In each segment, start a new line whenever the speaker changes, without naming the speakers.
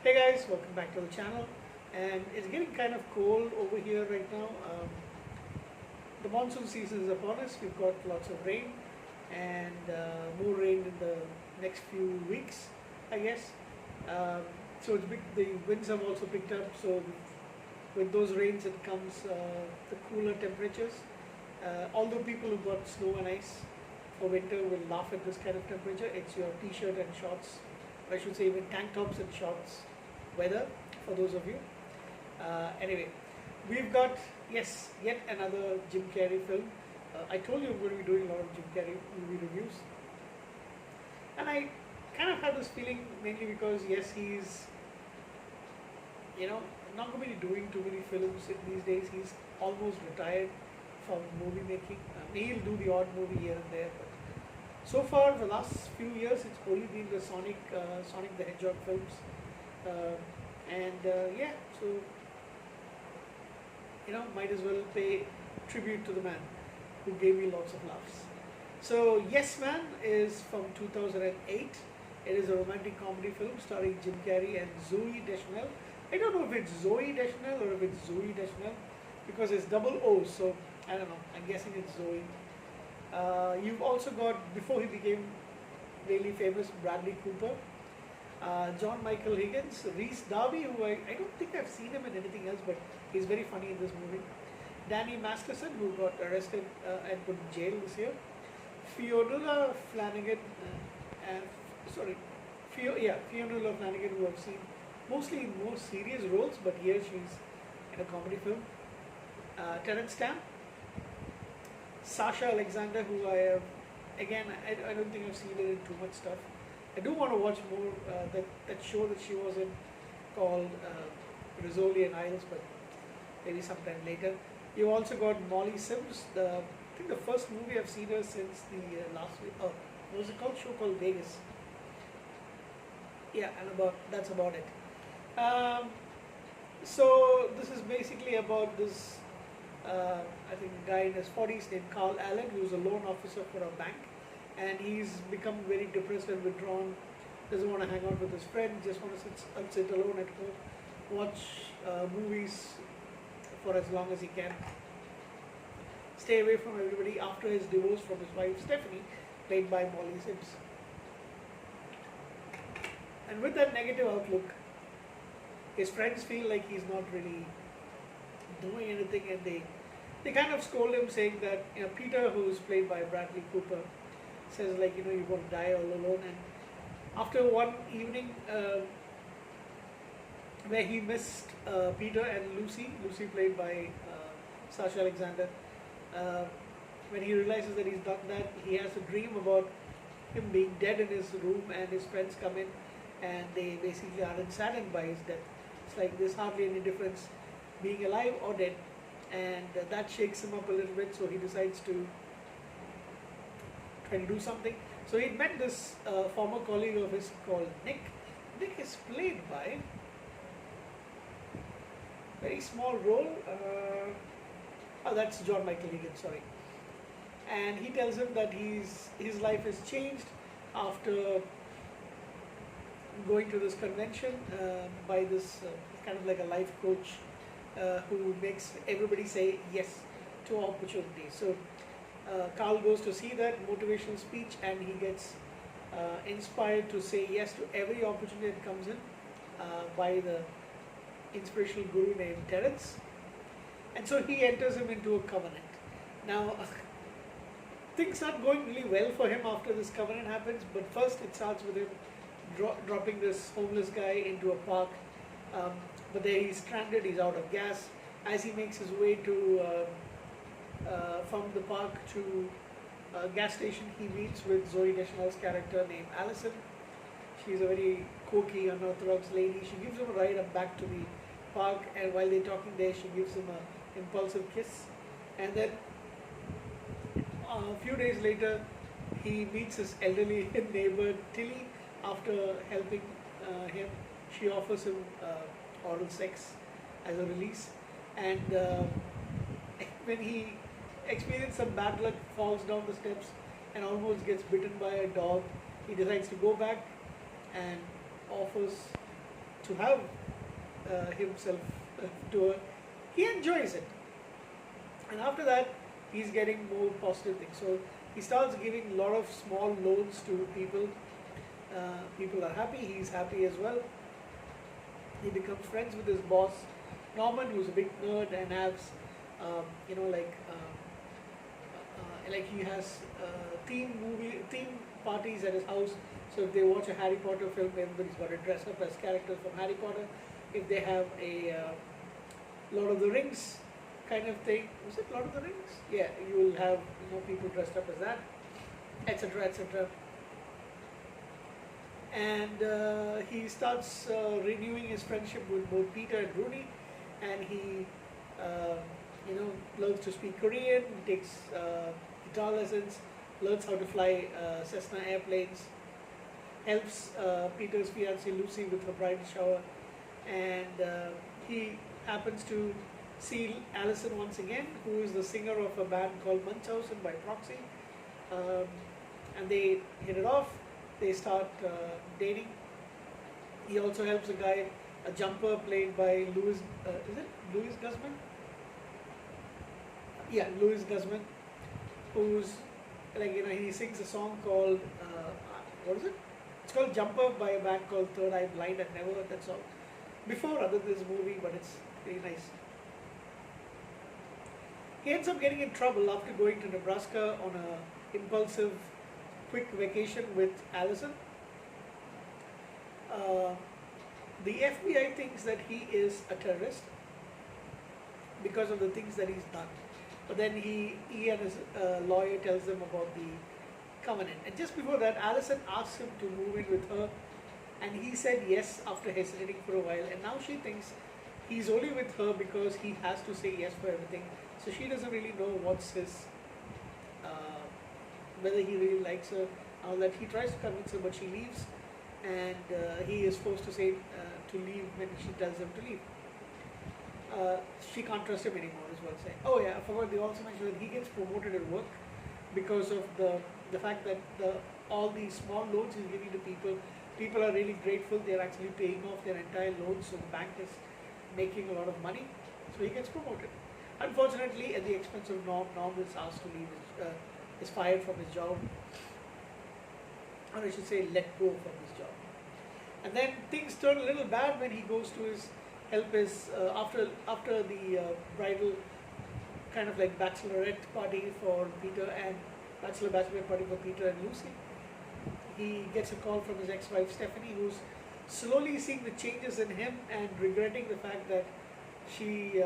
Hey guys, welcome back to the channel. And it's getting kind of cold over here right now. The monsoon season is upon us. We've got lots of rain and more rain in the next few weeks, I guess. Um, so it's big, the winds have also picked up. So with those rains, it comes the cooler temperatures. Although people who got snow and ice for winter will laugh at this kind of temperature, it's your t-shirt and shorts, or I should say even tank tops and shorts weather for those of you. Anyway, we've got, yes, yet another Jim Carrey film. I told you I'm going to be doing a lot of Jim Carrey movie reviews. And I kind of have this feeling mainly because, yes, he's, not going to be doing too many films these days. He's almost retired from movie making. He'll do the odd movie here and there. But so far, the last few years, it's only been the Sonic the Hedgehog films. Yeah, so might as well pay tribute to the man who gave me lots of laughs. So Yes Man is from 2008. It is a romantic comedy film starring Jim Carrey and Zooey Deschanel. I don't know if it's Zoe Deschanel or if it's Zooey Deschanel because it's double O, so I don't know. I'm guessing it's Zoe. You've also got, before he became really famous, Bradley Cooper, John Michael Higgins, Reese Darby, who I don't think I've seen him in anything else, but he's very funny in this movie. Danny Masterson, who got arrested and put in jail this year. Fionnuala Flanagan, Fionnuala Flanagan, who I've seen mostly in more serious roles, but here she's in a comedy film. Terence Stamp, Sasha Alexander, who I have, again, I don't think I've seen her in too much stuff. I do want to watch more that show that she was in called Rizzoli and Isles, but maybe sometime later. You also got Molly Sims. I think the first movie I've seen her since the last week. Oh, what was it called? Show called Vegas. Yeah, and that's about it. So this is basically about this. I think a guy in his 40s named Carl Allen, who's a loan officer for a bank. And he's become very depressed and withdrawn, doesn't want to hang out with his friends, just wants to sit alone at home, watch movies for as long as he can, stay away from everybody after his divorce from his wife Stephanie, played by Molly Sims. And with that negative outlook, his friends feel like he's not really doing anything, and they kind of scold him, saying that Peter, who's played by Bradley Cooper, says like you're going to die all alone. And after one evening where he missed Peter and Lucy played by Sasha Alexander, when he realizes that he's done that, he has a dream about him being dead in his room, and his friends come in and they basically are saddened by his death. It's like there's hardly any difference being alive or dead, and that shakes him up a little bit, so he decides to try to do something. So he met this former colleague of his called Nick. Nick is played by very small role. That's John Michael Higgins, sorry. And he tells him that his life has changed after going to this convention by this kind of like a life coach who makes everybody say yes to opportunities. So Carl goes to see that motivational speech, and he gets inspired to say yes to every opportunity that comes in by the inspirational guru named Terence. And so he enters him into a covenant. Now, things are going really well for him after this covenant happens, but first it starts with him dropping this homeless guy into a park. But there he's stranded, he's out of gas. As he makes his way to from the park to a gas station, he meets with Zooey Deschanel's character named Allison. She's a very quirky, unorthodox lady. She gives him a ride up back to the park, and while they're talking there, she gives him an impulsive kiss. And then a few days later, he meets his elderly neighbor Tilly. After helping him, she offers him oral sex as a release. And when he experiences some bad luck, falls down the steps and almost gets bitten by a dog, he decides to go back and offers to have himself to her, he enjoys it. And after that, he's getting more positive things. So he starts giving a lot of small loans to people. People are happy, he's happy as well. He becomes friends with his boss, Norman, who's a big nerd and has, you know, like he has theme parties at his house. So if they watch a Harry Potter film, everybody's got to dress up as characters from Harry Potter. If they have a Lord of the Rings kind of thing, was it Lord of the Rings? Yeah, you will have, you know, people dressed up as that, etc., etc. And he starts renewing his friendship with both Peter and Rooney, and he, you know, learns to speak Korean, takes guitar lessons, learns how to fly Cessna airplanes, helps Peter's fiancée Lucy with her bridal shower, and he happens to see Alison once again, who is the singer of a band called Munchausen by proxy, and they hit it off. They start dating. He also helps a guy, a jumper played by Louis, is it Louis Guzman? Yeah, Louis Guzman, who's like, you know, he sings a song called, what is it? It's called Jumper by a band called Third Eye Blind. I've never heard that song before other than this movie, but it's very nice. He ends up getting in trouble after going to Nebraska on a impulsive quick vacation with Alison. The FBI thinks that he is a terrorist because of the things that he's done. But then he and his lawyer tells them about the covenant. And just before that, Alison asks him to move in with her, and he said yes after hesitating for a while. And now she thinks he's only with her because he has to say yes for everything. So she doesn't really know what's his whether he really likes her, all that. He tries to convince her, but she leaves, and he is forced to say to leave when she tells him to leave. She can't trust him anymore, is what I'm saying. Oh yeah, I forgot, they also mentioned that he gets promoted at work because of the fact that all these small loans he's giving to people. People are really grateful, they're actually paying off their entire loans, so the bank is making a lot of money, so he gets promoted. Unfortunately, at the expense of Norm is asked to leave is fired from his job, or I should say let go from his job. And then things turn a little bad when he goes to help his after the bridal kind of like bachelorette party for Peter and bachelorette party for Peter and Lucy. He gets a call from his ex-wife Stephanie, who's slowly seeing the changes in him and regretting the fact that she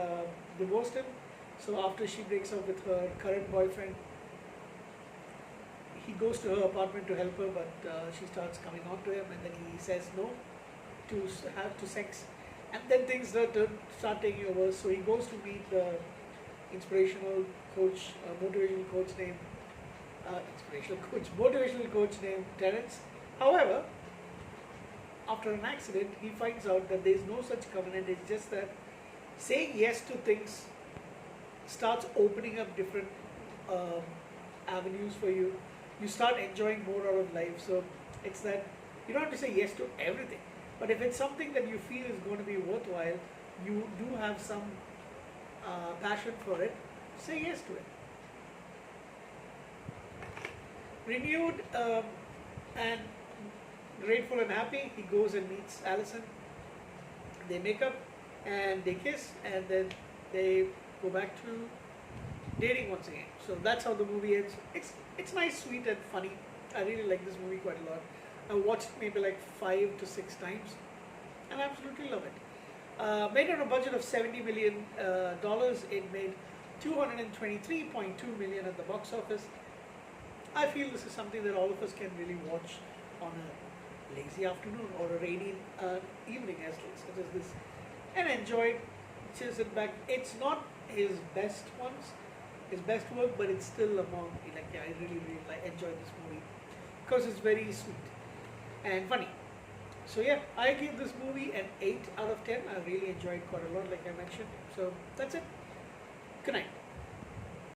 divorced him. So after she breaks up with her current boyfriend, he goes to her apartment to help her, but she starts coming on to him, and then he says no to sex, and then things start taking over. So he goes to meet the inspirational coach, motivational coach named Terence. However, after an accident, he finds out that there is no such covenant. It's just that saying yes to things starts opening up different avenues for you. You start enjoying more out of life. So it's that you don't have to say yes to everything, but if it's something that you feel is going to be worthwhile, you do have some passion for it, say yes to it. Renewed and grateful and happy, he goes and meets Alison. They make up and they kiss, and then they go back to dating once again. So that's how the movie ends. It's nice, sweet, and funny. I really like this movie quite a lot. I watched it maybe like 5 to 6 times, and I absolutely love it. Made on a budget of $70 million, it made $223.2 million at the box office. I feel this is something that all of us can really watch on a lazy afternoon or a rainy evening such as this, and enjoy it. Chill it back. It's not his best work, but it's still among, like, yeah, I really enjoy this movie because it's very sweet and funny. So yeah, I give this movie an 8 out of 10. I really enjoyed it quite a lot, like I mentioned. So that's it. Good night.